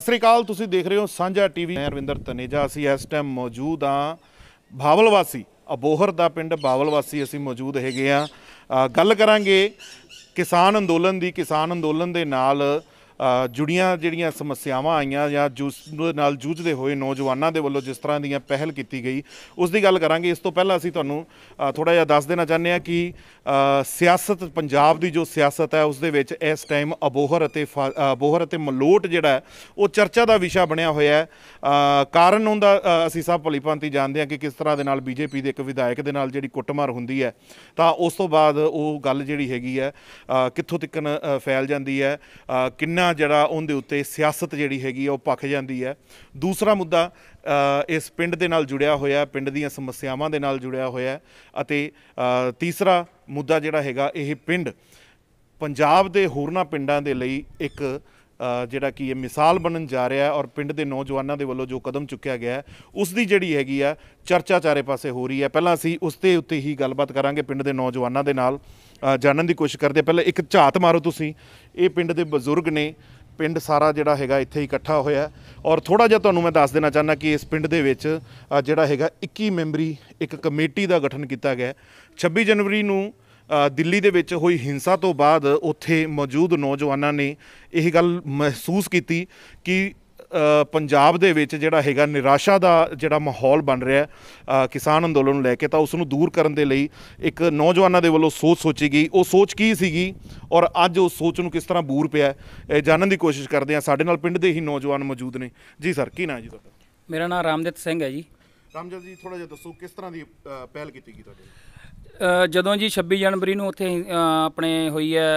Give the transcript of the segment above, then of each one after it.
ਸਤਿ ਸ੍ਰੀ ਅਕਾਲ। ਤੁਸੀਂ ਦੇਖ ਰਹੇ ਹੋ ਸਾਂਝਾ ਟੀਵੀ। ਮੈਂ ਅਰਵਿੰਦਰ ਤਨੇਜਾ। ਅਸੀਂ ਇਸ ਟਾਈਮ ਮੌਜੂਦ ਹਾਂ ਬਾਵਲ ਵਾਸੀ ਅਬੋਹਰ ਦਾ ਪਿੰਡ ਬਾਵਲ ਵਾਸੀ ਅਸੀਂ ਮੌਜੂਦ ਹੈਗੇ ਆ। ਗੱਲ ਕਰਾਂਗੇ ਕਿਸਾਨ ਅੰਦੋਲਨ ਦੀ। ਕਿਸਾਨ ਅੰਦੋਲਨ ਦੇ ਨਾਲ जुड़ियाँ ਜਿਹੜੀਆਂ ਸਮੱਸਿਆਵਾਂ ਆਈਆਂ ਜਾਂ ਜਿਸ ਨਾਲ ਜੂਝਦੇ ਹੋਏ ਨੌਜਵਾਨਾਂ ਦੇ ਵੱਲੋਂ ਜਿਸ ਤਰ੍ਹਾਂ ਦੀਆਂ ਪਹਿਲ ਕੀਤੀ ਗਈ ਉਸ ਦੀ ਗੱਲ ਕਰਾਂਗੇ। ਇਸ ਤੋਂ ਪਹਿਲਾਂ ਅਸੀਂ ਤੁਹਾਨੂੰ ਥੋੜ੍ਹਾ ਜਿਹਾ ਦੱਸ ਦੇਣਾ ਚਾਹੁੰਦੇ ਹਾਂ ਕਿ ਸਿਆਸਤ ਪੰਜਾਬ ਦੀ ਜੋ ਸਿਆਸਤ ਹੈ ਉਸ ਦੇ ਵਿੱਚ ਇਸ ਟਾਈਮ ਅਬੋਹਰ ਅਤੇ ਮਲੋਟ ਜਿਹੜਾ ਉਹ ਚਰਚਾ ਦਾ ਵਿਸ਼ਾ ਬਣਿਆ ਹੋਇਆ ਹੈ। ਕਾਰਨ ਉਹਦਾ ਅਸੀਂ ਸਭ ਭਲੀ ਭਾਂਤੀ ਜਾਣਦੇ ਹਾਂ ਕਿ ਕਿਸ ਤਰ੍ਹਾਂ ਦੇ ਨਾਲ ਬੀਜੇਪੀ ਦੇ ਇੱਕ ਵਿਧਾਇਕ ਦੇ ਨਾਲ ਜਿਹੜੀ ਕੁੱਟਮਾਰ ਹੁੰਦੀ ਹੈ ਤਾਂ ਉਸ ਤੋਂ ਬਾਅਦ ਉਹ ਗੱਲ ਜਿਹੜੀ ਹੈਗੀ ਹੈ ਕਿੱਥੋਂ ਤੱਕ ਫੈਲ ਜਾਂਦੀ ਹੈ, ਕਿੰਨਾ ਜਿਹੜਾ ਉਹਦੇ ਉੱਤੇ ਸਿਆਸਤ ਜਿਹੜੀ ਹੈਗੀ ਉਹ ਭਖ ਜਾਂਦੀ ਹੈ। ਦੂਸਰਾ ਮੁੱਦਾ ਇਸ ਪਿੰਡ ਦੇ ਨਾਲ ਜੁੜਿਆ ਹੋਇਆ, ਪਿੰਡ ਦੀਆਂ ਸਮੱਸਿਆਵਾਂ ਦੇ ਨਾਲ ਜੁੜਿਆ ਹੋਇਆ ਅਤੇ ਤੀਸਰਾ ਮੁੱਦਾ ਜਿਹੜਾ ਹੈਗਾ ਇਹ ਪਿੰਡ ਪੰਜਾਬ ਦੇ ਹੋਰਨਾਂ ਪਿੰਡਾਂ ਦੇ ਲਈ ਇੱਕ ਜਿਹੜਾ ਕਿ ਇਹ ਮਿਸਾਲ ਬਣਨ ਜਾ ਰਿਹਾ ਹੈ ਔਰ ਪਿੰਡ ਦੇ ਨੌਜਵਾਨਾਂ ਦੇ ਵੱਲੋਂ ਜੋ ਕਦਮ ਚੁੱਕਿਆ ਗਿਆ ਉਸ ਦੀ ਜਿਹੜੀ ਹੈਗੀ ਆ ਚਰਚਾ ਚਾਰੇ ਪਾਸੇ ਹੋ ਰਹੀ ਹੈ। ਪਹਿਲਾਂ ਅਸੀਂ ਉਸ ਦੇ ਉੱਤੇ ਹੀ ਗੱਲਬਾਤ ਕਰਾਂਗੇ, ਪਿੰਡ ਦੇ ਨੌਜਵਾਨਾਂ ਦੇ ਨਾਲ ਜਾਣਨ ਦੀ ਕੋਸ਼ਿਸ਼ ਕਰਦੇ। ਪਹਿਲਾਂ ਇੱਕ ਝਾਤ ਮਾਰੋ ਤੁਸੀਂ, ਇਹ ਪਿੰਡ ਦੇ ਬਜ਼ੁਰਗ ਨੇ, ਪਿੰਡ ਸਾਰਾ ਜਿਹੜਾ ਹੈਗਾ ਇੱਥੇ ਇਕੱਠਾ ਹੋਇਆ ਔਰ ਥੋੜ੍ਹਾ ਜਿਹਾ ਤੁਹਾਨੂੰ ਮੈਂ ਦੱਸ ਦੇਣਾ ਚਾਹੁੰਦਾ ਕਿ ਇਸ ਪਿੰਡ ਦੇ ਵਿੱਚ ਜਿਹੜਾ ਹੈਗਾ 21 ਮੈਂਬਰੀ ਇੱਕ ਕਮੇਟੀ ਦਾ ਗਠਨ ਕੀਤਾ ਗਿਆ। 26 ਜਨਵਰੀ ਨੂੰ ਦਿੱਲੀ ਦੇ ਵਿੱਚ ਹੋਈ ਹਿੰਸਾ ਤੋਂ ਬਾਅਦ ਉੱਥੇ ਮੌਜੂਦ ਨੌਜਵਾਨਾਂ ਨੇ ਇਹ ਗੱਲ ਮਹਿਸੂਸ ਕੀਤੀ ਕਿ ਪੰਜਾਬ ਦੇ ਵਿੱਚ ਜਿਹੜਾ ਹੈਗਾ ਨਿਰਾਸ਼ਾ ਦਾ ਜਿਹੜਾ ਮਾਹੌਲ ਬਣ ਰਿਹਾ ਕਿਸਾਨ ਅੰਦੋਲਨ ਨੂੰ ਲੈ ਕੇ, ਤਾਂ ਉਸ ਨੂੰ ਦੂਰ ਕਰਨ ਦੇ ਲਈ ਇੱਕ ਨੌਜਵਾਨਾਂ ਦੇ ਵੱਲੋਂ ਸੋਚੀ ਗਈ। ਉਹ ਸੋਚ ਕੀ ਸੀਗੀ ਔਰ ਅੱਜ ਉਸ ਸੋਚ ਨੂੰ ਕਿਸ ਤਰ੍ਹਾਂ ਬੂਰ ਪਿਆ ਇਹ ਜਾਣਨ ਦੀ ਕੋਸ਼ਿਸ਼ ਕਰਦੇ ਹਾਂ। ਸਾਡੇ ਨਾਲ ਪਿੰਡ ਦੇ ਹੀ ਨੌਜਵਾਨ ਮੌਜੂਦ ਨੇ। ਜੀ ਸਰ, ਕੀ ਨਾਂ ਜੀ ਤੁਹਾਡਾ? ਮੇਰਾ ਨਾਮ ਰਾਮਜੀਤ ਸਿੰਘ ਹੈ ਜੀ। ਰਾਮਜੀਤ ਜੀ, ਥੋੜ੍ਹਾ ਜਿਹਾ ਦੱਸੋ ਕਿਸ ਤਰ੍ਹਾਂ ਦੀ ਪਹਿਲ ਕੀਤੀ ਗਈ ਤੁਹਾਡੇ? ਜਦੋਂ ਜੀ 26 ਜਨਵਰੀ ਨੂੰ ਉੱਥੇ ਆਪਣੇ ਹੋਈ ਹੈ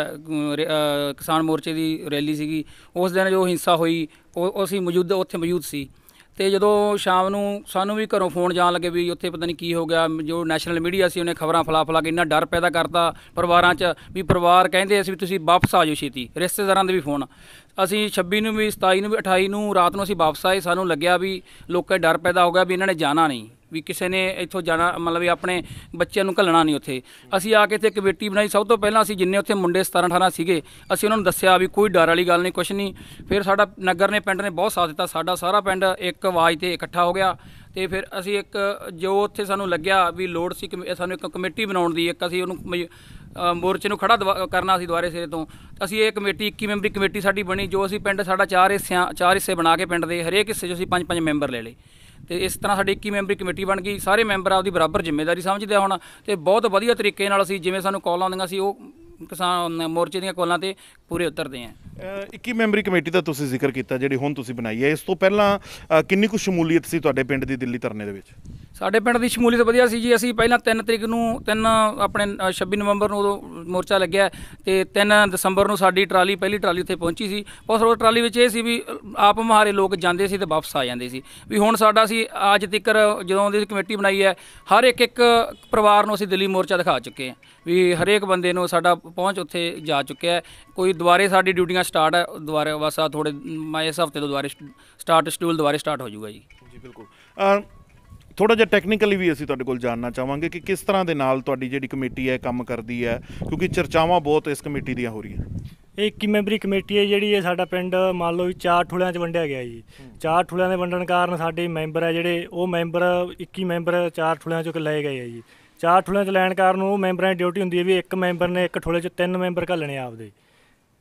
ਕਿਸਾਨ ਮੋਰਚੇ ਦੀ ਰੈਲੀ ਸੀਗੀ, ਉਸ ਦਿਨ ਜੋ ਹਿੰਸਾ ਹੋਈ ਉਹ ਅਸੀਂ ਉੱਥੇ ਮੌਜੂਦ ਸੀ। ਅਤੇ ਜਦੋਂ ਸ਼ਾਮ ਨੂੰ ਸਾਨੂੰ ਵੀ ਘਰੋਂ ਫੋਨ ਜਾਣ ਲੱਗੇ ਵੀ ਉੱਥੇ ਪਤਾ ਨਹੀਂ ਕੀ ਹੋ ਗਿਆ, ਜੋ ਨੈਸ਼ਨਲ ਮੀਡੀਆ ਸੀ ਉਹਨੇ ਖਬਰਾਂ ਫੈਲਾ ਕੇ ਇੰਨਾ ਡਰ ਪੈਦਾ ਕਰਤਾ ਪਰਿਵਾਰਾਂ 'ਚ ਵੀ ਪਰਿਵਾਰ ਕਹਿੰਦੇ ਅਸੀਂ ਵੀ ਤੁਸੀਂ ਵਾਪਸ ਆ ਜਾਓ ਛੇਤੀ। ਰਿਸ਼ਤੇਦਾਰਾਂ ਦੇ ਵੀ ਫੋਨ, ਅਸੀਂ 26 ਨੂੰ ਵੀ 27 ਨੂੰ ਵੀ 28 ਨੂੰ ਰਾਤ ਨੂੰ ਅਸੀਂ ਵਾਪਸ ਆਏ। ਸਾਨੂੰ ਲੱਗਿਆ ਵੀ ਲੋਕਾਂ ਡਰ ਪੈਦਾ ਹੋ ਗਿਆ ਵੀ ਇਹਨਾਂ ਨੇ ਜਾਣਾ ਨਹੀਂ, ਵੀ ਕਿਸੇ ਨੇ ਇੱਥੋਂ ਜਾਣਾ ਮਤਲਬ ਵੀ ਆਪਣੇ ਬੱਚਿਆਂ ਨੂੰ ਘੱਲਣਾ ਨਹੀਂ ਉੱਥੇ। ਅਸੀਂ ਆ ਕੇ ਇੱਥੇ ਕਮੇਟੀ ਬਣਾਈ। ਸਭ ਤੋਂ ਪਹਿਲਾਂ ਅਸੀਂ ਜਿੰਨੇ ਉੱਥੇ ਮੁੰਡੇ 17-18 ਸੀਗੇ ਅਸੀਂ ਉਹਨਾਂ ਨੂੰ ਦੱਸਿਆ ਵੀ ਕੋਈ ਡਰ ਵਾਲੀ ਗੱਲ ਨਹੀਂ, ਕੁਛ ਨਹੀਂ। ਫਿਰ ਸਾਡਾ ਨਗਰ ਨੇ, ਪਿੰਡ ਨੇ ਬਹੁਤ ਸਾਥ ਦਿੱਤਾ। ਸਾਡਾ ਸਾਰਾ ਪਿੰਡ ਇੱਕ ਆਵਾਜ਼ 'ਤੇ ਇਕੱਠਾ ਹੋ ਗਿਆ ਅਤੇ ਫਿਰ ਅਸੀਂ ਇੱਕ ਜੋ ਉੱਥੇ ਸਾਨੂੰ ਲੱਗਿਆ ਵੀ ਲੋੜ ਸੀ ਸਾਨੂੰ ਇੱਕ ਕਮੇਟੀ ਬਣਾਉਣ ਦੀ, ਇੱਕ ਅਸੀਂ ਉਹਨੂੰ ਮੋਰਚੇ ਨੂੰ ਖੜਾ ਕਰਨਾ ਸੀ ਦੁਬਾਰੇ ਸਿਰੇ ਤੋਂ। ਅਸੀਂ ਇਹ ਕਮੇਟੀ 21 ਮੈਂਬਰੀ ਕਮੇਟੀ ਸਾਡੀ ਬਣੀ, ਜੋ ਅਸੀਂ ਪਿੰਡ ਸਾਡਾ 4 ਹਿੱਸੇ ਬਣਾ ਕੇ ਪਿੰਡ ਦੇ ਹਰੇਕ ਹਿੱਸੇ 'ਚ ਅਸੀਂ 5-5 ਮੈਂਬਰ ਲੈ ਲਏ ਅਤੇ ਇਸ ਤਰ੍ਹਾਂ ਸਾਡੀ 21 ਮੈਂਬਰੀ ਕਮੇਟੀ ਬਣ ਗਈ। ਸਾਰੇ ਮੈਂਬਰ ਆਪਦੀ ਬਰਾਬਰ ਜ਼ਿੰਮੇਵਾਰੀ ਸਮਝਦੇ ਹੁਣ ਅਤੇ ਬਹੁਤ ਵਧੀਆ ਤਰੀਕੇ ਨਾਲ ਅਸੀਂ ਜਿਵੇਂ ਸਾਨੂੰ ਕਾਲ ਆਉਂਦੀਆਂ ਸੀ ਉਹ ਕਿਸਾਨ ਮੋਰਚੇ ਦੀਆਂ ਕਾਲਾਂ 'ਤੇ ਪੂਰੇ ਉਤਰਦੇ ਹਾਂ। 21 ਮੈਂਬਰੀ ਕਮੇਟੀ ਦਾ ਤੁਸੀਂ ਜ਼ਿਕਰ ਕੀਤਾ ਜਿਹੜੀ ਹੁਣ ਤੁਸੀਂ ਬਣਾਈ ਹੈ, ਇਸ ਤੋਂ ਪਹਿਲਾਂ ਕਿੰਨੀ ਕੁ ਸ਼ਮੂਲੀਅਤ ਸੀ ਤੁਹਾਡੇ ਪਿੰਡ ਦੀ ਦਿੱਲੀ ਧਰਨੇ ਦੇ ਵਿੱਚ? ਸਾਡੇ ਪਿੰਡ ਦੀ ਸ਼ਮੂਲੀਅਤ ਵਧੀਆ ਸੀ ਜੀ। ਅਸੀਂ ਪਹਿਲਾਂ 3 ਤਰੀਕ ਨੂੰ ਆਪਣੇ 26 ਨਵੰਬਰ ਨੂੰ ਉਦੋਂ ਮੋਰਚਾ ਲੱਗਿਆ ਅਤੇ 3 ਦਸੰਬਰ ਨੂੰ ਸਾਡੀ ਪਹਿਲੀ ਟਰਾਲੀ ਉੱਥੇ ਪਹੁੰਚੀ ਸੀ। ਉਸ ਟਰਾਲੀ ਵਿੱਚ ਇਹ ਸੀ ਵੀ ਆਪ ਮੁਹਾਰੇ ਲੋਕ ਜਾਂਦੇ ਸੀ ਅਤੇ ਵਾਪਸ ਆ ਜਾਂਦੇ ਸੀ। ਵੀ ਹੁਣ ਸਾਡਾ ਅਸੀਂ ਅੱਜ ਤੱਕ ਜਦੋਂ ਦੀ ਕਮੇਟੀ ਬਣਾਈ ਹੈ ਹਰ ਇੱਕ ਪਰਿਵਾਰ ਨੂੰ ਅਸੀਂ ਦਿੱਲੀ ਮੋਰਚਾ ਦਿਖਾ ਚੁੱਕੇ ਹਾਂ ਵੀ ਹਰੇਕ ਬੰਦੇ ਨੂੰ ਸਾਡਾ ਪਹੁੰਚ ਉੱਥੇ ਜਾ ਚੁੱਕਿਆ। ਕੋਈ ਦੁਬਾਰੇ ਸਾਡੀ ਡਿਊਟੀਆਂ ਸਟਾਰਟ ਹੈ, ਦੁਬਾਰੇ ਬਸ ਆ ਥੋੜ੍ਹੇ ਇਸ ਹਫ਼ਤੇ ਤੋਂ ਦੁਬਾਰੇ ਸ਼ਡਿਊਲ ਦੁਬਾਰੇ ਸਟਾਰਟ ਹੋ ਜਾਊਗਾ ਜੀ। ਜੀ ਬਿਲਕੁਲ। ਥੋੜ੍ਹਾ ਜਿਹਾ ਟੈਕਨੀਕਲੀ ਵੀ ਅਸੀਂ ਤੁਹਾਡੇ ਕੋਲ ਜਾਣਨਾ ਚਾਹਾਂਗੇ ਕਿ ਕਿਸ ਤਰ੍ਹਾਂ ਦੇ ਨਾਲ ਤੁਹਾਡੀ ਜਿਹੜੀ ਕਮੇਟੀ ਹੈ ਕੰਮ ਕਰਦੀ ਹੈ, ਕਿਉਂਕਿ ਚਰਚਾਵਾਂ ਬਹੁਤ ਇਸ ਕਮੇਟੀ ਦੀਆਂ ਹੋ ਰਹੀਆਂ। ਇਹ 21 ਮੈਂਬਰੀ ਕਮੇਟੀ ਹੈ ਜਿਹੜੀ ਸਾਡਾ ਪਿੰਡ ਮੰਨ ਲਓ ਵੀ 4 ਠੁਲਿਆਂ 'ਚ ਵੰਡਿਆ ਗਿਆ ਜੀ। 4 ਠੁਲਿਆਂ ਦੇ ਵੰਡਣ ਕਾਰਨ ਸਾਡੇ ਮੈਂਬਰ ਹੈ ਜਿਹੜੇ ਉਹ ਮੈਂਬਰ 21 ਮੈਂਬਰ 4 ਠੁਲਿਆਂ 'ਚੋਂ ਲਏ ਗਏ ਹੈ ਜੀ। 4 ਠੁਲਿਆਂ 'ਚ ਲੈਣ ਕਾਰਨ ਉਹ ਮੈਂਬਰਾਂ ਦੀ ਡਿਊਟੀ ਹੁੰਦੀ ਹੈ ਵੀ ਇੱਕ ਮੈਂਬਰ ਨੇ ਇੱਕ ਠੁਲੇ 'ਚ 3 ਮੈਂਬਰ ਘੱਲਣੇ ਆਪਦੇ,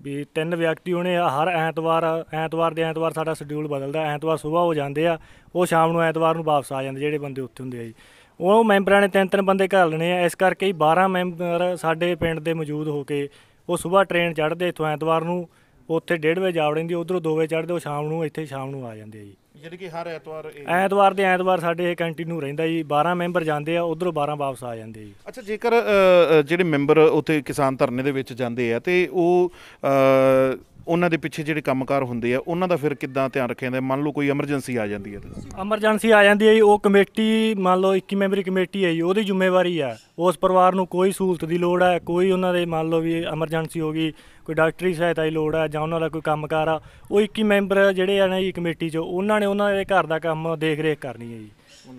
ਵੀ 3 ਵਿਅਕਤੀ ਉਹਨੇ ਹਰ ਐਤਵਾਰ ਦੇ ਐਤਵਾਰ ਸਾਡਾ ਸ਼ਡਿਊਲ ਬਦਲਦਾ। ਐਤਵਾਰ ਸੁਬਾਹ ਹੋ ਜਾਂਦੇ ਆ, ਉਹ ਸ਼ਾਮ ਨੂੰ ਐਤਵਾਰ ਨੂੰ ਵਾਪਸ ਆ ਜਾਂਦੇ ਜਿਹੜੇ ਬੰਦੇ ਉੱਥੇ ਹੁੰਦੇ ਆ ਜੀ। ਉਹ ਮੈਂਬਰਾਂ ਨੇ 3-3 ਬੰਦੇ ਘੱਲਣੇ ਆ। ਇਸ ਕਰਕੇ 12 ਮੈਂਬਰ ਸਾਡੇ ਪਿੰਡ ਦੇ ਮੌਜੂਦ ਹੋ ਕੇ ਉਹ ਸੁਬਾਹ ਟ੍ਰੇਨ ਚੜ੍ਹਦੇ ਇੱਥੋਂ ਐਤਵਾਰ ਨੂੰ, ਉੱਥੇ 1:30 ਵਜੇ ਜਾ ਵੜਦੇ, ਉੱਧਰੋਂ 2 ਵਜੇ ਚੜ੍ਹਦੇ, ਉਹ ਸ਼ਾਮ ਨੂੰ ਇੱਥੇ ਸ਼ਾਮ ਨੂੰ ਆ ਜਾਂਦੇ ਆ ਜੀ। ਯਾਨੀ ਕਿ ਹਰ ਐਤਵਾਰ ਸਾਡੇ ਇਹ ਕੰਟੀਨਿਊ ਰਹਿੰਦਾ ਜੀ। 12 ਮੈਂਬਰ ਜਾਂਦੇ ਆ, ਉੱਧਰੋਂ 12 ਵਾਪਸ ਆ ਜਾਂਦੇ ਜੀ। ਅੱਛਾ, ਜੇਕਰ ਜਿਹੜੇ ਮੈਂਬਰ ਉੱਥੇ ਕਿਸਾਨ ਧਰਨੇ ਦੇ ਵਿੱਚ ਜਾਂਦੇ ਆ ਅਤੇ ਉਹ ਉਹਨਾਂ ਦੇ ਪਿੱਛੇ ਜਿਹੜੇ ਕੰਮਕਾਰ ਹੁੰਦੇ ਆ ਉਹਨਾਂ ਦਾ ਫਿਰ ਕਿੱਦਾਂ ਧਿਆਨ ਰੱਖਿਆ ਜਾਂਦਾ? ਮੰਨ ਲਓ ਕੋਈ ਐਮਰਜੈਂਸੀ ਆ ਜਾਂਦੀ ਹੈ ਤਾਂ ਐਮਰਜੈਂਸੀ ਆ ਜਾਂਦੀ ਹੈ ਜੀ, ਉਹ ਕਮੇਟੀ ਮੰਨ ਲਓ 21 ਮੈਂਬਰੀ ਕਮੇਟੀ ਹੈ ਜੀ, ਉਹਦੀ ਜ਼ਿੰਮੇਵਾਰੀ ਆ। ਉਸ ਪਰਿਵਾਰ ਨੂੰ ਕੋਈ ਸਹੂਲਤ ਦੀ ਲੋੜ ਹੈ, ਕੋਈ ਉਹਨਾਂ ਦੇ ਮੰਨ ਲਓ ਵੀ ਐਮਰਜੈਂਸੀ ਹੋ ਗਈ, ਕੋਈ ਡਾਕਟਰੀ ਸਹਾਇਤਾ ਦੀ ਲੋੜ ਹੈ ਜਾਂ ਉਹਨਾਂ ਦਾ ਕੋਈ ਕੰਮਕਾਰ ਆ, ਉਹ 21 ਮੈਂਬਰ ਜਿਹੜੇ ਆ ਨਾ ਜੀ ਕਮੇਟੀ 'ਚ ਉਹਨਾਂ ਨੇ ਉਹਨਾਂ ਦੇ ਘਰ ਦਾ ਕੰਮ ਦੇਖ ਰੇਖ ਕਰਨੀ ਹੈ ਜੀ।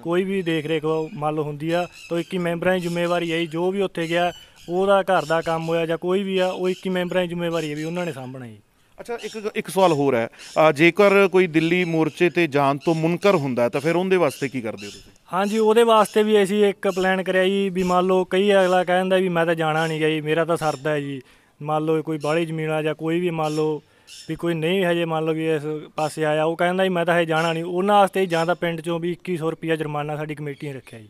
ਕੋਈ ਵੀ ਦੇਖ ਰੇਖ ਮੰਨ ਲਓ ਹੁੰਦੀ ਆ ਤਾਂ 21 ਮੈਂਬਰਾਂ ਦੀ ਜ਼ਿੰਮੇਵਾਰੀ ਹੈ ਜੀ। ਜੋ ਵੀ ਉੱਥੇ ਗਿਆ ਉਹਦਾ ਘਰ ਦਾ ਕੰਮ ਹੋਇਆ ਜਾਂ ਕੋਈ ਵੀ ਆ, ਉਹ 21 ਮੈਂਬਰਾਂ ਦੀ ਜ਼ਿੰਮੇਵਾਰੀ ਹੈ ਵੀ ਉਹਨਾਂ ਨੇ ਸਾਂਭਣਾ ਜੀ। ਅੱਛਾ, ਇੱਕ ਸਵਾਲ ਹੋਰ ਹੈ, ਜੇਕਰ ਕੋਈ ਦਿੱਲੀ ਮੋਰਚੇ ਤੇ ਜਾਣ ਤੋਂ ਮੁਨਕਰ ਹੁੰਦਾ ਤਾਂ ਫਿਰ ਉਹਦੇ ਵਾਸਤੇ ਕੀ ਕਰਦੇ ਹੋ ਤੁਸੀਂ? ਹਾਂਜੀ, ਉਹਦੇ ਵਾਸਤੇ ਵੀ ਅਸੀਂ ਇੱਕ ਪਲਾਨ ਕਰਿਆ ਜੀ, ਵੀ ਮੰਨ ਲਓ ਕਈ ਅਗਲਾ ਕਹਿੰਦਾ ਵੀ ਮੈਂ ਤਾਂ ਜਾਣਾ ਨਹੀਂ ਗਾ ਜੀ, ਮੇਰਾ ਤਾਂ ਸਰਦਾ ਹੈ ਜੀ। ਮੰਨ ਲਓ ਕੋਈ ਬਾਹਲੀ ਜ਼ਮੀਨ ਆ ਜਾਂ ਕੋਈ ਵੀ ਮੰਨ ਲਓ ਵੀ ਕੋਈ ਨਹੀਂ ਹਜੇ ਮੰਨ ਲਓ ਵੀ ਇਸ ਪਾਸੇ ਆਇਆ, ਉਹ ਕਹਿੰਦਾ ਵੀ ਮੈਂ ਤਾਂ ਹਜੇ ਜਾਣਾ ਨਹੀਂ, ਉਹਨਾਂ ਵਾਸਤੇ ਜਾਂ ਤਾਂ ਪਿੰਡ 'ਚੋਂ ਵੀ 2100 ਰੁਪਈਆ ਜੁਰਮਾਨਾ ਸਾਡੀ ਕਮੇਟੀ ਨੇ ਰੱਖਿਆ ਜੀ।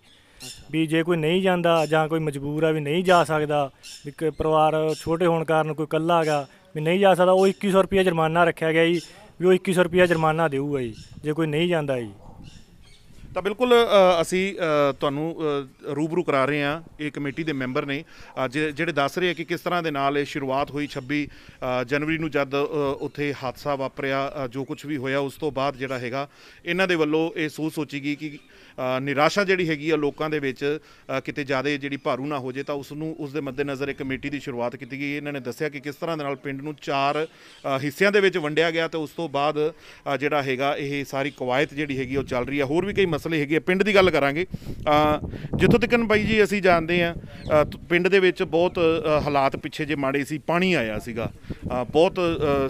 ਵੀ ਜੇ ਕੋਈ ਨਹੀਂ ਜਾਂਦਾ ਜਾਂ ਕੋਈ ਮਜਬੂਰ ਆ ਵੀ ਨਹੀਂ ਜਾ ਸਕਦਾ, ਵੀ ਪਰਿਵਾਰ ਛੋਟੇ ਹੋਣ ਕਾਰਨ ਕੋਈ ਇਕੱਲਾ ਹੈਗਾ ਵੀ ਨਹੀਂ ਜਾ ਸਕਦਾ, ਉਹ 2100 ਰੁਪਈਆ ਜੁਰਮਾਨਾ ਰੱਖਿਆ ਗਿਆ ਜੀ, ਵੀ ਉਹ 2100 ਰੁਪਈਆ ਜੁਰਮਾਨਾ ਦੇਊਗਾ ਜੀ ਜੇ ਕੋਈ ਨਹੀਂ ਜਾਂਦਾ ਜੀ। ਤਾਂ ਬਿਲਕੁਲ ਅਸੀਂ ਤੁਹਾਨੂੰ ਰੂਬਰੂ ਕਰਾ ਰਹੇ ਹਾਂ, ਇਹ ਕਮੇਟੀ ਦੇ ਮੈਂਬਰ ਨੇ ਜਿਹੜੇ ਦੱਸ ਰਹੇ ਆ ਕਿ ਕਿਸ ਤਰ੍ਹਾਂ ਦੇ ਨਾਲ ਇਹ ਸ਼ੁਰੂਆਤ ਹੋਈ 26 ਜਨਵਰੀ ਨੂੰ, ਜਦ ਉੱਥੇ ਹਾਦਸਾ ਵਾਪਰਿਆ, ਜੋ ਕੁਝ ਵੀ ਹੋਇਆ ਉਸ ਤੋਂ ਬਾਅਦ ਜਿਹੜਾ ਹੈਗਾ ਇਹਨਾਂ ਦੇ ਵੱਲੋਂ ਇਹ ਸੋਚੀ ਗਈ ਕਿ ਨਿਰਾਸ਼ਾ ਜਿਹੜੀ ਹੈਗੀ ਆ ਲੋਕਾਂ ਦੇ ਵਿੱਚ ਕਿਤੇ ਜ਼ਿਆਦਾ ਜਿਹੜੀ ਭਾਰੂ ਨਾ ਹੋ ਜੇ, ਤਾਂ ਉਸ ਦੇ ਮੱਦੇਨਜ਼ਰ ਇੱਕ ਕਮੇਟੀ ਦੀ ਸ਼ੁਰੂਆਤ ਕੀਤੀ ਗਈ। ਇਹਨਾਂ ਨੇ ਦੱਸਿਆ ਕਿ ਕਿਸ ਤਰ੍ਹਾਂ ਦੇ ਨਾਲ ਪਿੰਡ ਨੂੰ 4 ਹਿੱਸਿਆਂ ਦੇ ਵਿੱਚ ਵੰਡਿਆ ਗਿਆ ਤੇ ਉਸ ਤੋਂ ਬਾਅਦ ਜਿਹੜਾ ਹੈਗਾ ਇਹ ਸਾਰੀ ਕਵਾਇਤ ਜਿਹੜੀ ਹੈਗੀ ਉਹ ਚੱਲ ਰਹੀ ਹੈ। ਹੋਰ ਵੀ ਕਈ ਮਸਲੇ ਹੈਗੇ, ਪਿੰਡ ਦੀ ਗੱਲ ਕਰਾਂਗੇ। ਜਿੱਥੋਂ ਤੱਕ ਬਾਈ ਜੀ ਅਸੀਂ ਜਾਣਦੇ ਹਾਂ, ਪਿੰਡ ਦੇ ਵਿੱਚ ਬਹੁਤ ਹਾਲਾਤ ਪਿੱਛੇ ਜੇ ਮਾੜੇ ਸੀ, ਪਾਣੀ ਆਇਆ ਸੀਗਾ, ਬਹੁਤ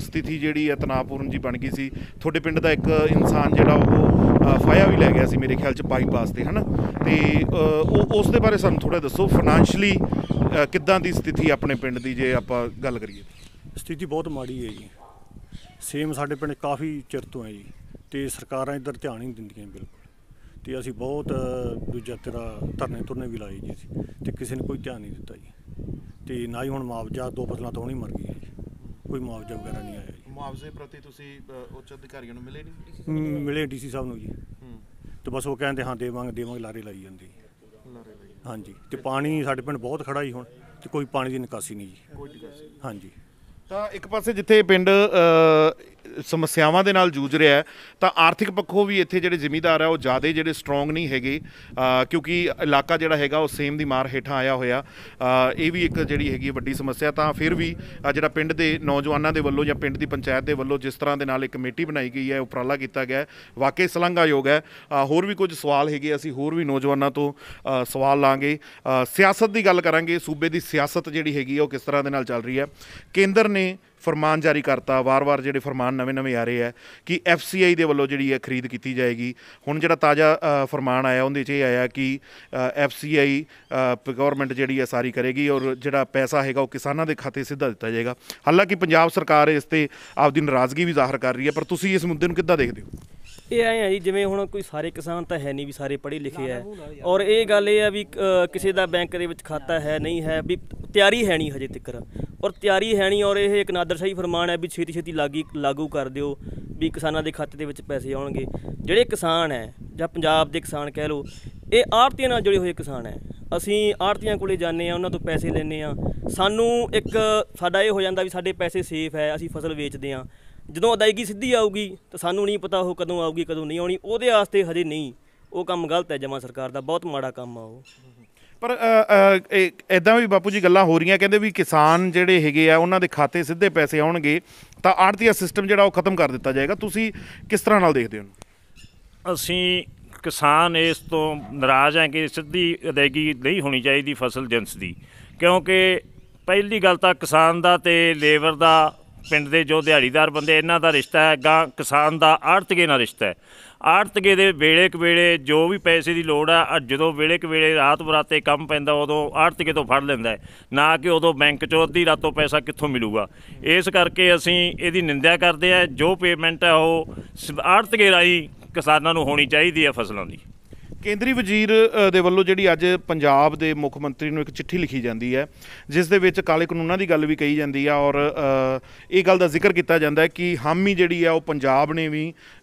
ਸਥਿਤੀ ਜਿਹੜੀ ਹੈ ਤਣਾਅਪੂਰਨ ਜੀ ਬਣ ਗਈ ਸੀ। ਤੁਹਾਡੇ ਪਿੰਡ ਦਾ ਇੱਕ ਇਨਸਾਨ ਜਿਹੜਾ ਉਹ ਫਾਇਆ ਵੀ ਲੈ ਗਿਆ ਸੀ ਮੇਰੇ ਖਿਆਲ 'ਚ ਬਾਈਪਾਸ 'ਤੇ, ਹੈ ਨਾ, ਅਤੇ ਉਸ ਦੇ ਬਾਰੇ ਸਾਨੂੰ ਥੋੜ੍ਹਾ ਦੱਸੋ, ਫਾਈਨੈਂਸ਼ਲੀ ਕਿੱਦਾਂ ਦੀ ਸਥਿਤੀ ਆਪਣੇ ਪਿੰਡ ਦੀ ਜੇ ਆਪਾਂ ਗੱਲ ਕਰੀਏ? ਸਥਿਤੀ ਬਹੁਤ ਮਾੜੀ ਹੈ ਜੀ, ਸੇਮ ਸਾਡੇ ਪਿੰਡ ਕਾਫੀ ਚਿਰ ਤੋਂ ਹੈ ਜੀ, ਅਤੇ ਸਰਕਾਰਾਂ ਇੱਧਰ ਧਿਆਨ ਹੀ ਨਹੀਂ ਦਿੰਦੀਆਂ ਬਿਲਕੁਲ, ਅਤੇ ਅਸੀਂ ਬਹੁਤ ਦੂਜਾ ਧਰਨੇ ਧੁਰਨੇ ਵੀ ਲਾਏ ਜੀ ਅਸੀਂ, ਅਤੇ ਕਿਸੇ ਨੇ ਕੋਈ ਧਿਆਨ ਨਹੀਂ ਦਿੱਤਾ ਜੀ, ਅਤੇ ਨਾ ਹੀ ਹੁਣ ਮੁਆਵਜ਼ਾ, 2 ਫਸਲਾਂ ਤਾਂ ਹੁਣੀ ਮਰ ਗਈਆਂ ਜੀ, ਕੋਈ ਮੁਆਵਜ਼ਾ ਵਗੈਰਾ ਨਹੀਂ ਆਇਆ ਜੀ। ਮੁਆਵਜ਼ੇ ਪ੍ਰਤੀ ਤੁਸੀਂ ਉੱਚ ਅਧਿਕਾਰੀਆਂ ਨੂੰ ਮਿਲੇ ਨਹੀਂ? ਮਿਲੇ ਡੀਸੀ ਸਾਹਿਬ ਨੂੰ ਜੀ, ਅਤੇ ਬਸ ਉਹ ਕਹਿੰਦੇ ਹਾਂ ਦੇਵਾਂਗੇ ਲਾਰੇ ਲਾਈ ਜਾਂਦੇ ਹਾਂਜੀ, ਅਤੇ ਪਾਣੀ ਸਾਡੇ ਪਿੰਡ ਬਹੁਤ ਖੜਾ ਜੀ ਹੁਣ, ਅਤੇ ਕੋਈ ਪਾਣੀ ਦੀ ਨਿਕਾਸੀ ਨਹੀਂ ਜੀ। ਹਾਂਜੀ, ਤਾਂ ਇੱਕ ਪਾਸੇ ਜਿੱਥੇ ਪਿੰਡ ਸਮੱਸਿਆਵਾਂ ਦੇ ਨਾਲ ਜੂਝ ਰਿਹਾ, ਤਾਂ ਆਰਥਿਕ ਪੱਖੋਂ ਵੀ ਇੱਥੇ ਜਿਹੜੇ ਜ਼ਿਮੀਂਦਾਰ ਆ ਉਹ ਜ਼ਿਆਦਾ ਜਿਹੜੇ ਸਟਰੋਂਗ ਨਹੀਂ ਹੈਗੇ, ਕਿਉਂਕਿ ਇਲਾਕਾ ਜਿਹੜਾ ਹੈਗਾ ਉਹ ਸੇਮ ਦੀ ਮਾਰ ਹੇਠਾਂ ਆਇਆ ਹੋਇਆ। ਇਹ ਵੀ ਇੱਕ ਜਿਹੜੀ ਹੈਗੀ ਵੱਡੀ ਸਮੱਸਿਆ। ਤਾਂ ਫਿਰ ਵੀ ਜਿਹੜਾ ਪਿੰਡ ਦੇ ਨੌਜਵਾਨਾਂ ਦੇ ਵੱਲੋਂ ਜਾਂ ਪਿੰਡ ਦੀ ਪੰਚਾਇਤ ਦੇ ਵੱਲੋਂ ਜਿਸ ਤਰ੍ਹਾਂ ਦੇ ਨਾਲ ਇੱਕ ਕਮੇਟੀ ਬਣਾਈ ਗਈ ਹੈ, ਉਪਰਾਲਾ ਕੀਤਾ ਗਿਆ, ਵਾਕਈ ਸ਼ਲਾਘਾਯੋਗ ਹੈ। ਹੋਰ ਵੀ ਕੁਝ ਸਵਾਲ ਹੈਗੇ, ਅਸੀਂ ਹੋਰ ਵੀ ਨੌਜਵਾਨਾਂ ਤੋਂ ਸਵਾਲ ਲਾਂਗੇ। ਸਿਆਸਤ ਦੀ ਗੱਲ ਕਰਾਂਗੇ, ਸੂਬੇ ਦੀ ਸਿਆਸਤ ਜਿਹੜੀ ਹੈਗੀ ਉਹ ਕਿਸ ਤਰ੍ਹਾਂ ਦੇ ਨਾਲ ਚੱਲ ਰਹੀ ਹੈ। ਕੇਂਦਰ ਨੇ ਫਰਮਾਨ ਜਾਰੀ ਕਰਤਾ, ਵਾਰ-ਵਾਰ ਜਿਹੜੇ ਫਰਮਾਨ ਨਵੇਂ ਆ ਰਹੇ ਹੈ ਕਿ FCI ਦੇ ਵੱਲੋਂ ਜਿਹੜੀ ਹੈ ਖਰੀਦ ਕੀਤੀ ਜਾਏਗੀ। ਹੁਣ ਜਿਹੜਾ ਤਾਜ਼ਾ ਫਰਮਾਨ ਆਇਆ ਉਹਦੇ 'ਚ ਇਹ ਆਇਆ ਕਿ FCI ਗਵਰਨਮੈਂਟ ਜਿਹੜੀ ਹੈ ਸਾਰੀ ਕਰੇਗੀ, ਔਰ ਜਿਹੜਾ ਪੈਸਾ ਹੈਗਾ ਉਹ ਕਿਸਾਨਾਂ ਦੇ ਖਾਤੇ ਸਿੱਧਾ ਦਿੱਤਾ ਜਾਏਗਾ। ਹਾਲਾਂਕਿ ਪੰਜਾਬ ਸਰਕਾਰ ਇਸ 'ਤੇ ਆਪਦੀ ਨਾਰਾਜ਼ਗੀ ਵੀ ਜ਼ਾਹਰ ਕਰ ਰਹੀ ਹੈ, ਪਰ ਤੁਸੀਂ ਇਸ ਮੁੱਦੇ ਨੂੰ ਕਿੱਦਾਂ ਦੇਖਦੇ ਹੋ? ਇਹ ਐਂ ਆ ਜੀ, ਜਿਵੇਂ ਹੁਣ ਕੋਈ ਸਾਰੇ ਕਿਸਾਨ ਤਾਂ ਹੈ ਨਹੀਂ ਵੀ ਸਾਰੇ ਪੜ੍ਹੇ ਲਿਖੇ ਹੈ, ਔਰ ਇਹ ਗੱਲ ਇਹ ਆ ਵੀ ਕਿਸੇ ਦਾ ਬੈਂਕ ਦੇ ਵਿੱਚ ਖਾਤਾ ਹੈ ਨਹੀਂ ਹੈ, ਵੀ ਤਿਆਰੀ ਹੈ ਨਹੀਂ ਹਜੇ ਤੱਕ, ਔਰ ਤਿਆਰੀ ਹੈ ਨਹੀਂ, ਔਰ ਇਹ ਇੱਕ ਨਾਦਰਸ਼ਾਹੀ ਫਰਮਾਨ ਹੈ ਵੀ ਛੇਤੀ ਲਾਗੂ ਕਰ ਦਿਓ ਵੀ ਕਿਸਾਨਾਂ ਦੇ ਖਾਤੇ ਦੇ ਵਿੱਚ ਪੈਸੇ ਆਉਣਗੇ। ਜਿਹੜੇ ਕਿਸਾਨ ਹੈ ਜਾਂ ਪੰਜਾਬ ਦੇ ਕਿਸਾਨ ਕਹਿ ਲਓ, ਇਹ ਆੜ੍ਹਤੀਆਂ ਨਾਲ ਜੁੜੇ ਹੋਏ ਕਿਸਾਨ ਹੈ। ਅਸੀਂ ਆੜ੍ਹਤੀਆਂ ਕੋਲੇ ਜਾਂਦੇ ਹਾਂ, ਉਹਨਾਂ ਤੋਂ ਪੈਸੇ ਲੈਂਦੇ ਹਾਂ, ਸਾਨੂੰ ਇੱਕ ਸਾਡਾ ਇਹ ਹੋ ਜਾਂਦਾ ਵੀ ਸਾਡੇ ਪੈਸੇ ਸੇਫ ਹੈ, ਅਸੀਂ ਫਸਲ ਵੇਚਦੇ ਹਾਂ। ਜਦੋਂ ਅਦਾਇਗੀ ਸਿੱਧੀ ਆਊਗੀ ਤਾਂ ਸਾਨੂੰ ਨਹੀਂ ਪਤਾ ਉਹ ਕਦੋਂ ਆਊਗੀ ਕਦੋਂ ਨਹੀਂ ਆਉਣੀ, ਉਹਦੇ ਵਾਸਤੇ ਹਜੇ ਨਹੀਂ। ਉਹ ਕੰਮ ਗਲਤ ਹੈ ਜਮਾਂ, ਸਰਕਾਰ ਦਾ ਬਹੁਤ ਮਾੜਾ ਕੰਮ ਆ ਉਹ। ਪਰ ਇੱਦਾਂ ਵੀ ਬਾਪੂ ਜੀ ਗੱਲਾਂ ਹੋ ਰਹੀਆਂ, ਕਹਿੰਦੇ ਵੀ ਕਿਸਾਨ ਜਿਹੜੇ ਹੈਗੇ ਆ ਉਹਨਾਂ ਦੇ ਖਾਤੇ ਸਿੱਧੇ ਪੈਸੇ ਆਉਣਗੇ ਤਾਂ ਆੜ੍ਹਤੀਆ ਸਿਸਟਮ ਜਿਹੜਾ ਉਹ ਖਤਮ ਕਰ ਦਿੱਤਾ ਜਾਏਗਾ। ਤੁਸੀਂ ਕਿਸ ਤਰ੍ਹਾਂ ਨਾਲ ਦੇਖਦੇ ਹੋ? ਅਸੀਂ ਕਿਸਾਨ ਇਸ ਤੋਂ ਨਾਰਾਜ਼ ਹਾਂ ਕਿ ਸਿੱਧੀ ਅਦਾਇਗੀ ਨਹੀਂ ਹੋਣੀ ਚਾਹੀਦੀ ਫਸਲ ਜਿਣਸ ਦੀ, ਕਿਉਂਕਿ ਪਹਿਲੀ ਗੱਲ ਤਾਂ ਕਿਸਾਨ ਦਾ ਅਤੇ ਲੇਬਰ ਦਾ, ਪਿੰਡ ਦੇ ਜੋ ਦਿਹਾੜੀਦਾਰ ਬੰਦੇ ਇਹਨਾਂ ਦਾ ਰਿਸ਼ਤਾ ਹੈ, ਅਗਾਂਹ ਕਿਸਾਨ ਦਾ ਆੜ੍ਹਤੀਏ ਨਾਲ ਰਿਸ਼ਤਾ ਹੈ। ਆੜ੍ਹਤੀਏ ਦੇ ਵੇਲੇ ਕੁ ਜੋ ਵੀ ਪੈਸੇ ਦੀ ਲੋੜ ਆ, ਜਦੋਂ ਵੇਲੇ ਕੁ ਰਾਤ ਬਰਾਤੇ ਕੰਮ ਪੈਂਦਾ ਉਦੋਂ ਆੜ੍ਹਤੀਏ ਤੋਂ ਫੜ ਲੈਂਦਾ ਹੈ, ਨਾ ਕਿ ਉਦੋਂ ਬੈਂਕ 'ਚੋਂ ਅੱਧੀ ਰਾਤੋਂ ਪੈਸਾ ਕਿੱਥੋਂ ਮਿਲੂਗਾ। ਇਸ ਕਰਕੇ ਅਸੀਂ ਇਹਦੀ ਨਿੰਦਿਆ ਕਰਦੇ ਹਾਂ। ਜੋ ਪੇਮੈਂਟ ਹੈ ਉਹ ਆੜ੍ਹਤੀਏ ਰਾਹੀਂ ਕਿਸਾਨਾਂ ਨੂੰ ਹੋਣੀ ਚਾਹੀਦੀ ਹੈ ਫਸਲਾਂ ਦੀ। ਕੇਂਦਰੀ ਵਜ਼ੀਰ ਦੇ ਵੱਲੋਂ ਜਿਹੜੀ ਅੱਜ ਪੰਜਾਬ ਦੇ ਮੁੱਖ ਮੰਤਰੀ ਨੂੰ ਇੱਕ ਚਿੱਠੀ ਲਿਖੀ ਜਾਂਦੀ ਹੈ, ਜਿਸ ਦੇ ਵਿੱਚ ਕਾਲੇ ਕਾਨੂੰਨਾਂ ਦੀ ਗੱਲ ਵੀ ਕਹੀ ਜਾਂਦੀ ਆ, ਔਰ ਇਹ ਗੱਲ ਦਾ ਜ਼ਿਕਰ ਕੀਤਾ ਜਾਂਦਾ ਹੈ ਕਿ ਹਾਮੀ ਜਿਹੜੀ ਆ ਉਹ ਪੰਜਾਬ ਨੇ ਵੀ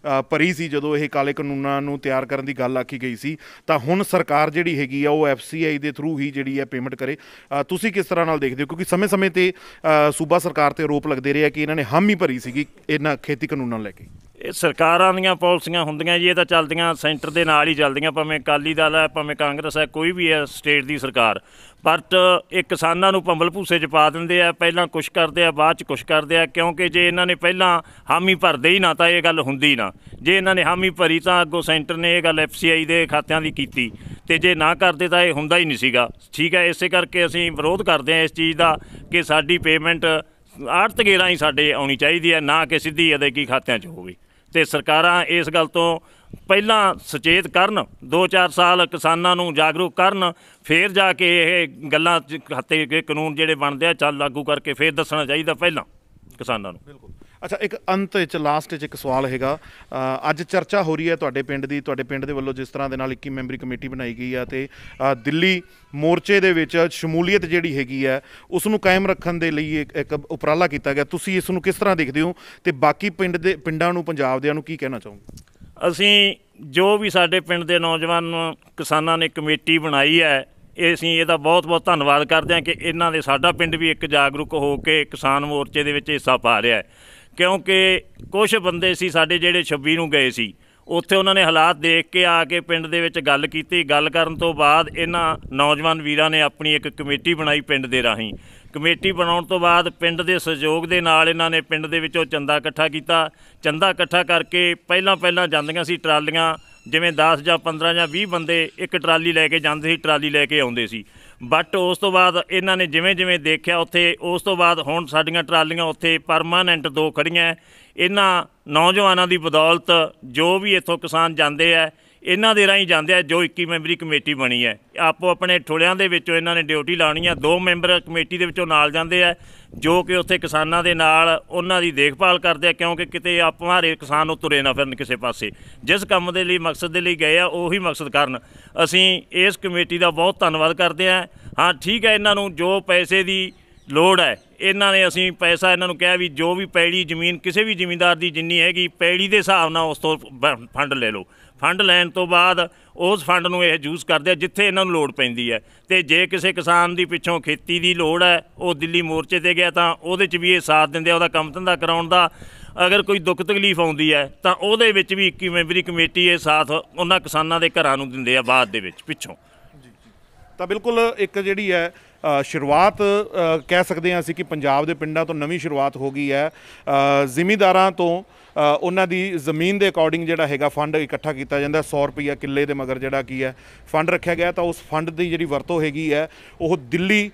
ਭਰੀ ਸੀ ਜਦੋਂ ਇਹ ਕਾਲੇ ਕਾਨੂੰਨਾਂ ਨੂੰ ਤਿਆਰ ਕਰਨ ਦੀ ਗੱਲ ਆਖੀ ਗਈ ਸੀ। ਤਾਂ ਹੁਣ ਸਰਕਾਰ ਜਿਹੜੀ ਹੈਗੀ ਆ ਉਹ FCI ਦੇ ਥਰੂ ਹੀ ਜਿਹੜੀ ਹੈ ਪੇਮੈਂਟ ਕਰੇ। ਤੁਸੀਂ ਕਿਸ ਤਰ੍ਹਾਂ ਨਾਲ ਦੇਖਦੇ ਹੋ? ਕਿਉਂਕਿ ਸਮੇਂ-ਸਮੇਂ 'ਤੇ ਸੂਬਾ ਸਰਕਾਰ 'ਤੇ ਆਰੋਪ ਲੱਗਦੇ ਰਹੇ ਕਿ ਇਹਨਾਂ ਨੇ ਹਾਮੀ ਭਰੀ ਸੀਗੀ ਇਹਨਾਂ ਖੇਤੀ ਕਾਨੂੰਨਾਂ ਨੂੰ ਲੈ ਕੇ। ਇਹ ਸਰਕਾਰਾਂ ਦੀਆਂ ਪਾਲਿਸੀਆਂ ਹੁੰਦੀਆਂ ਜੀ, ਇਹ ਤਾਂ ਚੱਲਦੀਆਂ ਸੈਂਟਰ ਦੇ ਨਾਲ ਹੀ ਚੱਲਦੀਆਂ, ਭਾਵੇਂ ਅਕਾਲੀ ਦਲ ਹੈ ਭਾਵੇਂ ਕਾਂਗਰਸ ਹੈ, ਕੋਈ ਵੀ ਹੈ ਸਟੇਟ ਦੀ ਸਰਕਾਰ। ਬਟ ਇਹ ਕਿਸਾਨਾਂ ਨੂੰ ਭੰਬਲ ਭੂਸੇ 'ਚ ਪਾ ਦਿੰਦੇ ਆ, ਪਹਿਲਾਂ ਕੁਛ ਕਰਦੇ ਆ ਬਾਅਦ 'ਚ ਕੁਛ ਕਰਦੇ ਆ, ਕਿਉਂਕਿ ਜੇ ਇਹਨਾਂ ਨੇ ਪਹਿਲਾਂ ਹਾਮੀ ਭਰਦੇ ਹੀ ਨਾ ਤਾਂ ਇਹ ਗੱਲ ਹੁੰਦੀ ਨਾ। ਜੇ ਇਹਨਾਂ ਨੇ ਹਾਮੀ ਭਰੀ ਤਾਂ ਅੱਗੋਂ ਸੈਂਟਰ ਨੇ ਇਹ ਗੱਲ FCI ਦੇ ਖਾਤਿਆਂ ਦੀ ਕੀਤੀ, ਅਤੇ ਜੇ ਨਾ ਕਰਦੇ ਤਾਂ ਇਹ ਹੁੰਦਾ ਹੀ ਨਹੀਂ ਸੀਗਾ। ਠੀਕ ਹੈ, ਇਸੇ ਕਰਕੇ ਅਸੀਂ ਵਿਰੋਧ ਕਰਦੇ ਹਾਂ ਇਸ ਚੀਜ਼ ਦਾ ਕਿ ਸਾਡੀ ਪੇਮੈਂਟ ਆੜਤੀਏ ਰਾਹੀਂ ਸਾਡੇ ਆਉਣੀ ਚਾਹੀਦੀ ਹੈ, ਨਾ ਕਿ ਸਿੱਧੀ ਅਦਾਇਗੀ ਖਾਤਿਆਂ 'ਚ ਹੋਵੇ। ਅਤੇ ਸਰਕਾਰਾਂ ਇਸ ਗੱਲ ਤੋਂ ਪਹਿਲਾਂ ਸੁਚੇਤ ਕਰਨ, 2-4 ਸਾਲ ਕਿਸਾਨਾਂ ਨੂੰ ਜਾਗਰੂਕ ਕਰਨ, ਫਿਰ ਜਾ ਕੇ ਇਹ ਗੱਲਾਂ ਖਾਤੇ ਕਾਨੂੰਨ ਜਿਹੜੇ ਬਣਦੇ ਆ ਚੱਲ ਲਾਗੂ ਕਰਕੇ ਫਿਰ ਦੱਸਣਾ ਚਾਹੀਦਾ ਪਹਿਲਾਂ ਕਿਸਾਨਾਂ ਨੂੰ। ਬਿਲਕੁਲ। ਅੱਛਾ, ਇੱਕ ਅੰਤ ਵਿੱਚ ਲਾਸਟ 'ਚ ਇੱਕ ਸਵਾਲ ਹੈਗਾ, ਅੱਜ ਚਰਚਾ ਹੋ ਰਹੀ ਹੈ ਤੁਹਾਡੇ ਪਿੰਡ ਦੀ, ਤੁਹਾਡੇ ਪਿੰਡ ਦੇ ਵੱਲੋਂ ਜਿਸ ਤਰ੍ਹਾਂ ਦੇ ਨਾਲ 21 ਮੈਂਬਰੀ ਕਮੇਟੀ ਬਣਾਈ ਗਈ ਆ ਅਤੇ ਦਿੱਲੀ ਮੋਰਚੇ ਦੇ ਵਿੱਚ ਸ਼ਮੂਲੀਅਤ ਜਿਹੜੀ ਹੈਗੀ ਹੈ ਉਸ ਨੂੰ ਕਾਇਮ ਰੱਖਣ ਦੇ ਲਈ ਇੱਕ ਉਪਰਾਲਾ ਕੀਤਾ ਗਿਆ, ਤੁਸੀਂ ਇਸ ਨੂੰ ਕਿਸ ਤਰ੍ਹਾਂ ਦੇਖਦੇ ਹੋ ਅਤੇ ਬਾਕੀ ਪਿੰਡਾਂ ਨੂੰ, ਪੰਜਾਬ ਦਿਆਂ ਨੂੰ ਕੀ ਕਹਿਣਾ ਚਾਹੋਗੇ? ਅਸੀਂ ਜੋ ਵੀ ਸਾਡੇ ਪਿੰਡ ਦੇ ਨੌਜਵਾਨ ਕਿਸਾਨਾਂ ਨੇ ਕਮੇਟੀ ਬਣਾਈ ਹੈ, ਅਸੀਂ ਇਹਦਾ ਬਹੁਤ ਬਹੁਤ ਧੰਨਵਾਦ ਕਰਦੇ ਹਾਂ ਕਿ ਇਹਨਾਂ ਦੇ ਸਾਡਾ ਪਿੰਡ ਵੀ ਇੱਕ ਜਾਗਰੂਕ ਹੋ ਕੇ ਕਿਸਾਨ ਮੋਰਚੇ ਦੇ ਵਿੱਚ ਹਿੱਸਾ ਪਾ ਰਿਹਾ ਹੈ। ਕਿਉਂਕਿ ਕੁਛ ਬੰਦੇ ਸੀ ਸਾਡੇ ਜਿਹੜੇ 26 ਨੂੰ ਗਏ ਸੀ, ਉੱਥੇ ਉਹਨਾਂ ਨੇ ਹਾਲਾਤ ਦੇਖ ਕੇ ਆ ਕੇ ਪਿੰਡ ਦੇ ਵਿੱਚ ਗੱਲ ਕੀਤੀ। ਗੱਲ ਕਰਨ ਤੋਂ ਬਾਅਦ ਇਹਨਾਂ ਨੌਜਵਾਨ ਵੀਰਾਂ ਨੇ ਆਪਣੀ ਇੱਕ ਕਮੇਟੀ ਬਣਾਈ ਪਿੰਡ ਦੇ ਰਾਹੀਂ। ਕਮੇਟੀ ਬਣਾਉਣ ਤੋਂ ਬਾਅਦ ਪਿੰਡ ਦੇ ਸਹਿਯੋਗ ਦੇ ਨਾਲ ਇਹਨਾਂ ਨੇ ਪਿੰਡ ਦੇ ਵਿੱਚੋਂ ਚੰਦਾ ਇਕੱਠਾ ਕੀਤਾ। ਚੰਦਾ ਇਕੱਠਾ ਕਰਕੇ ਪਹਿਲਾਂ ਜਾਂਦੀਆਂ ਸੀ ਟਰਾਲੀਆਂ, ਜਿਵੇਂ 10 ਜਾਂ 15 ਜਾਂ 20 ਬੰਦੇ ਇੱਕ ਟਰਾਲੀ ਲੈ ਕੇ ਜਾਂਦੇ ਸੀ, ਟਰਾਲੀ ਲੈ ਕੇ ਆਉਂਦੇ ਸੀ। ਬਟ ਉਸ ਤੋਂ ਬਾਅਦ ਇਹਨਾਂ ਨੇ ਜਿਵੇਂ ਦੇਖਿਆ ਉੱਥੇ, ਉਸ ਤੋਂ ਬਾਅਦ ਹੁਣ ਸਾਡੀਆਂ ਟਰਾਲੀਆਂ ਉੱਥੇ ਪਰਮਾਨੈਂਟ 2 ਖੜੀਆਂ। ਇਹਨਾਂ ਨੌਜਵਾਨਾਂ ਦੀ ਬਦੌਲਤ ਜੋ ਵੀ ਇੱਥੋਂ ਕਿਸਾਨ ਜਾਂਦੇ ਆ, ਇਹਨਾਂ ਦੇ ਰਾਹੀਂ ਜਾਂਦੇ ਆ। ਜੋ 21 ਮੈਂਬਰੀ ਕਮੇਟੀ ਬਣੀ ਹੈ, ਆਪੋ ਆਪਣੇ ਠੁਲਿਆਂ ਦੇ ਵਿੱਚੋਂ ਇਹਨਾਂ ਨੇ ਡਿਊਟੀ ਲਾਉਣੀ ਆ। 2 ਮੈਂਬਰ ਕਮੇਟੀ ਦੇ ਵਿੱਚੋਂ ਨਾਲ ਜਾਂਦੇ ਆ, ਜੋ ਕਿ ਉੱਥੇ ਕਿਸਾਨਾਂ ਦੇ ਨਾਲ ਉਹਨਾਂ ਦੀ ਦੇਖਭਾਲ ਕਰਦੇ ਆ, ਕਿਉਂਕਿ ਕਿਤੇ ਹਰੇ ਕਿਸਾਨ ਉਹ ਤੁਰੇ ਨਾ ਫਿਰਨ ਕਿਸੇ ਪਾਸੇ। ਜਿਸ ਕੰਮ ਦੇ ਲਈ, ਮਕਸਦ ਦੇ ਲਈ ਗਏ ਆ, ਉਹੀ ਮਕਸਦ ਕਰਨ। ਅਸੀਂ ਇਸ ਕਮੇਟੀ ਦਾ ਬਹੁਤ ਧੰਨਵਾਦ ਕਰਦੇ ਹਾਂ। ਹਾਂ, ਠੀਕ ਹੈ, ਇਹਨਾਂ ਨੂੰ ਜੋ ਪੈਸੇ ਦੀ ਲੋੜ ਹੈ, ਇਹਨਾਂ ਨੇ ਅਸੀਂ ਪੈਸਾ ਇਹਨਾਂ ਨੂੰ ਕਿਹਾ ਵੀ ਜੋ ਵੀ ਪੈਲੀ ਜ਼ਮੀਨ ਕਿਸੇ ਵੀ ਜ਼ਿਮੀਂਦਾਰ ਦੀ ਜਿੰਨੀ ਹੈਗੀ ਪੈਲੀ ਦੇ ਹਿਸਾਬ ਨਾਲ ਉਸ ਤੋਂ ਫੰਡ ਲੈ ਲਓ। ਫੰਡ ਲੈਣ ਤੋਂ ਬਾਅਦ ਉਸ ਫੰਡ ਨੂੰ ਇਹ ਯੂਜ਼ ਕਰਦੇ ਆ ਜਿੱਥੇ ਇਹਨਾਂ ਨੂੰ ਲੋੜ ਪੈਂਦੀ ਹੈ। ਅਤੇ ਜੇ ਕਿਸੇ ਕਿਸਾਨ ਦੀ ਪਿੱਛੋਂ ਖੇਤੀ ਦੀ ਲੋੜ ਹੈ, ਉਹ ਦਿੱਲੀ ਮੋਰਚੇ 'ਤੇ ਗਿਆ, ਤਾਂ ਉਹਦੇ 'ਚ ਵੀ ਇਹ ਸਾਥ ਦਿੰਦੇ ਆ ਉਹਦਾ ਕੰਮ ਧੰਦਾ ਕਰਾਉਣ ਦਾ। ਅਗਰ ਕੋਈ ਦੁੱਖ ਤਕਲੀਫ ਆਉਂਦੀ ਹੈ ਤਾਂ ਉਹਦੇ ਵਿੱਚ ਵੀ 21 ਮੈਂਬਰੀ ਕਮੇਟੀ ਇਹ ਸਾਥ ਉਹਨਾਂ ਕਿਸਾਨਾਂ ਦੇ ਘਰਾਂ ਨੂੰ ਦਿੰਦੇ ਆ ਬਾਅਦ ਦੇ ਵਿੱਚ ਪਿੱਛੋਂ। ਤਾਂ ਬਿਲਕੁਲ ਇੱਕ ਜਿਹੜੀ ਹੈ ਸ਼ੁਰੂਆਤ ਕਹਿ ਸਕਦੇ ਹਾਂ ਅਸੀਂ ਕਿ ਪੰਜਾਬ ਦੇ ਪਿੰਡਾਂ ਤੋਂ ਨਵੀਂ ਸ਼ੁਰੂਆਤ ਹੋ ਗਈ ਹੈ। ਜ਼ਿਮੀਂਦਾਰਾਂ ਤੋਂ ਉਹਨਾਂ ਦੀ ਜ਼ਮੀਨ ਦੇ ਅਕੋਰਡਿੰਗ ਜਿਹੜਾ ਹੈਗਾ ਫੰਡ ਇਕੱਠਾ ਕੀਤਾ ਜਾਂਦਾ। 100 ਰੁਪਈਆ ਕਿੱਲੇ ਦੇ ਮਗਰ ਜਿਹੜਾ ਕੀ ਹੈ ਫੰਡ ਰੱਖਿਆ ਗਿਆ, ਤਾਂ ਉਸ ਫੰਡ ਦੀ ਜਿਹੜੀ ਵਰਤੋਂ ਹੈਗੀ ਹੈ ਉਹ ਦਿੱਲੀ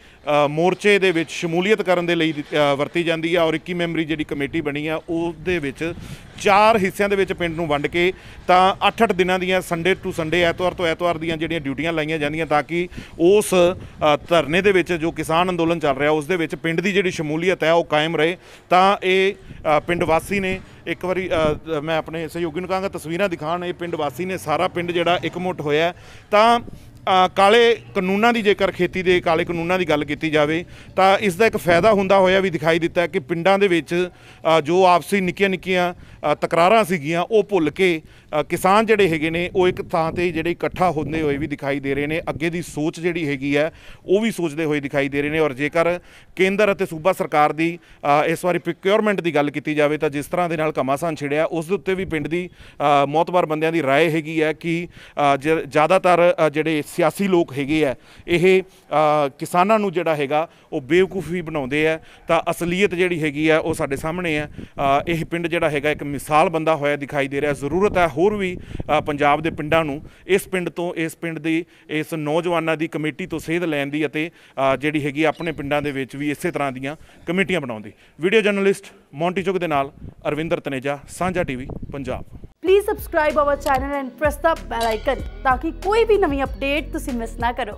ਮੋਰਚੇ ਦੇ ਵਿੱਚ ਸ਼ਮੂਲੀਅਤ ਕਰਨ ਦੇ ਲਈ ਵਰਤੀ ਜਾਂਦੀ ਹੈ। ਔਰ 21 ਮੈਂਬਰੀ ਜਿਹੜੀ ਕਮੇਟੀ ਬਣੀ ਆ ਉਹਦੇ ਵਿੱਚ 4 ਹਿੱਸਿਆਂ ਦੇ ਵਿੱਚ ਪਿੰਡ ਨੂੰ ਵੰਡ ਕੇ ਤਾਂ 8-8 ਦਿਨਾਂ ਦੀਆਂ ਸੰਡੇ ਟੂ ਸੰਡੇ, ਐਤਵਾਰ ਤੋਂ ਐਤਵਾਰ ਦੀਆਂ ਜਿਹੜੀਆਂ ਡਿਊਟੀਆਂ ਲਾਈਆਂ ਜਾਂਦੀਆਂ, ਤਾਂ ਕਿ ਉਸ ਧਰਨੇ ਦੇ ਵਿੱਚ ਜੋ ਕਿਸਾਨ ਅੰਦੋਲਨ ਚੱਲ ਰਿਹਾ ਉਸ ਦੇ ਵਿੱਚ ਪਿੰਡ ਦੀ ਜਿਹੜੀ ਸ਼ਮੂਲੀਅਤ ਹੈ ਉਹ ਕਾਇਮ ਰਹੇ। ਤਾਂ ਇਹ ਪਿੰਡ ਵਾਸੀ ਨੇ, ਇੱਕ ਵਾਰੀ ਮੈਂ ਆਪਣੇ ਸਹਿਯੋਗੀ ਨੂੰ ਕਹਾਂਗਾ ਤਸਵੀਰਾਂ ਦਿਖਾਉਣ, ਇਹ ਪਿੰਡ ਵਾਸੀ ਨੇ, ਸਾਰਾ ਪਿੰਡ ਜਿਹੜਾ ਇਕਮੁੱਠ ਹੋਇਆ। ਤਾਂ ਕਾਲੇ ਕਾਨੂੰਨਾਂ ਦੀ, ਜੇਕਰ ਖੇਤੀ ਦੇ ਕਾਲੇ ਕਾਨੂੰਨਾਂ ਦੀ ਗੱਲ ਕੀਤੀ ਜਾਵੇ ਤਾਂ ਇਸ ਦਾ ਇੱਕ ਫਾਇਦਾ ਹੁੰਦਾ ਹੋਇਆ ਵੀ ਦਿਖਾਈ ਦਿੱਤਾ ਕਿ ਪਿੰਡਾਂ ਦੇ ਵਿੱਚ ਜੋ ਆਪਸੀ ਨਿੱਕੀਆਂ ਤਕਰਾਰਾਂ ਸੀਗੀਆਂ ਉਹ ਭੁੱਲ ਕੇ ਕਿਸਾਨ ਜਿਹੜੇ ਹੈਗੇ ਨੇ ਉਹ ਇੱਕ ਥਾਂ 'ਤੇ ਜਿਹੜੇ ਇਕੱਠਾ ਹੁੰਦੇ ਹੋਏ ਵੀ ਦਿਖਾਈ ਦੇ ਰਹੇ ਨੇ। ਅੱਗੇ ਦੀ ਸੋਚ ਜਿਹੜੀ ਹੈਗੀ ਹੈ ਉਹ ਵੀ ਸੋਚਦੇ ਹੋਏ ਦਿਖਾਈ ਦੇ ਰਹੇ ਨੇ। ਔਰ ਜੇਕਰ ਕੇਂਦਰ ਅਤੇ ਸੂਬਾ ਸਰਕਾਰ ਦੀ ਇਸ ਵਾਰੀ ਪ੍ਰੋਕਿਉਰਮੈਂਟ ਦੀ ਗੱਲ ਕੀਤੀ ਜਾਵੇ ਤਾਂ ਜਿਸ ਤਰ੍ਹਾਂ ਦੇ ਨਾਲ ਘਮਾਸਾਨ ਛਿੜਿਆ, ਉਸ ਦੇ ਉੱਤੇ ਵੀ ਪਿੰਡ ਦੀ ਮੌਤਬਾਰ ਬੰਦਿਆਂ ਦੀ ਰਾਏ ਹੈਗੀ ਹੈ ਕਿ ਜ਼ਿਆਦਾਤਰ ਜਿਹੜੇ ਸਿਆਸੀ ਲੋਕ ਹੈਗੇ ਆ ਇਹ ਕਿਸਾਨਾਂ ਨੂੰ ਜਿਹੜਾ ਹੈਗਾ ਉਹ ਬੇਵਕੂਫੀ ਬਣਾਉਂਦੇ ਆ। ਤਾਂ ਅਸਲੀਅਤ ਜਿਹੜੀ ਹੈਗੀ ਆ ਉਹ ਸਾਡੇ ਸਾਹਮਣੇ ਹੈ। ਇਹ ਪਿੰਡ ਜਿਹੜਾ ਹੈਗਾ ਇੱਕ ਮਿਸਾਲ ਬੰਦਾ ਹੋਇਆ ਦਿਖਾਈ ਦੇ ਰਿਹਾ। ਜ਼ਰੂਰਤ ਹੈ ਹੋਰ ਵੀ ਪੰਜਾਬ ਦੇ ਪਿੰਡਾਂ ਨੂੰ ਇਸ ਪਿੰਡ ਤੋਂ, ਇਸ ਪਿੰਡ ਦੀ, ਇਸ ਨੌਜਵਾਨਾਂ ਦੀ ਕਮੇਟੀ ਤੋਂ ਸੇਧ ਲੈਣ ਦੀ ਅਤੇ ਜਿਹੜੀ ਹੈਗੀ ਆਪਣੇ ਪਿੰਡਾਂ ਦੇ ਵਿੱਚ ਵੀ ਇਸੇ ਤਰ੍ਹਾਂ ਦੀਆਂ ਕਮੇਟੀਆਂ ਬਣਾਉਣ ਦੀ। ਵੀਡੀਓ ਜਰਨਲਿਸਟ ਮੌਂਟੀ ਚੁਗ ਦੇ ਨਾਲ ਅਰਵਿੰਦਰ ਤਨੇਜਾ, ਸਾਂਝਾ TV Punjab. Please subscribe our channel and press the bell icon ताकि कोई भी नवी अपडेट तुसीं मिस ना करो।